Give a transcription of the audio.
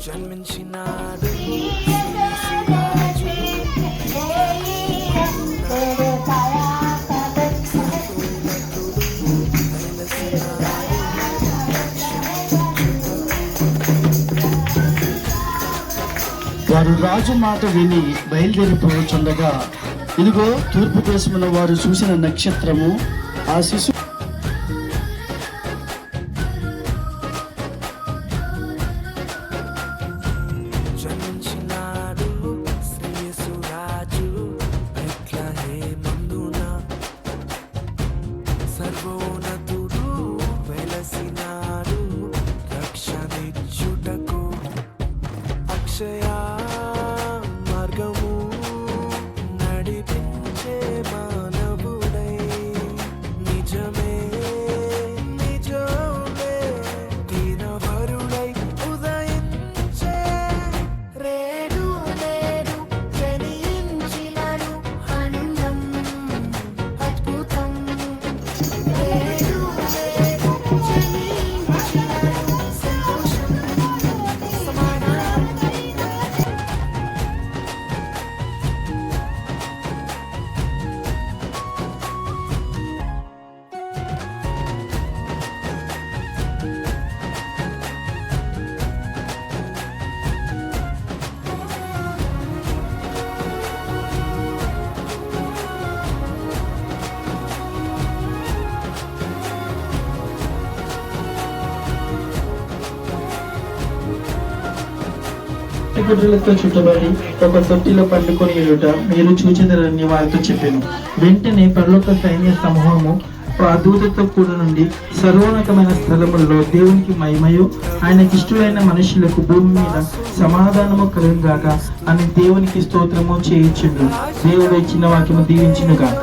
జన్మించినాడు వారు రాజు మాట విని బయలుదేరిపోవచ్చుండగా ఇదిగో తూర్పు దేశమున వారు చూసిన నక్షత్రము ఆ శిశు జన్మించినాడు శ్రేయసురాజు బెత్లెహేమందున సర్వోన్నతుడు వెలసినాడు రక్షణిచ్చుటకు అక్షయ మార్గము నడిపించే మానవుడై నిజమే నిజమే దీనవరుడై ఉదయించే రేడు నేడు జనించినను ఆనందం అద్భుతం రేడు నేడు జనించినను సంతోషం సమాధానం గుడ్రలతో చుట్టబడి ఒక తొట్టిలో పండుకొని ఎదుట మీరు చూచెదరని వారితో చెప్పాను. వెంటనే పరలోక సైన్య సమూహము ఆ దూతతో కూడా నుండి సర్వోన్నతమైన స్థలముల్లో దేవునికి మహిమయు ఆయనకి ఇష్టమైన మనుషులకు భూమి మీద సమాధానము కలుగుగాక అని దేవునికి స్తోత్రము చేయించుండు. దేవుడు ఇచ్చిన వాక్యము దీవించును గాక.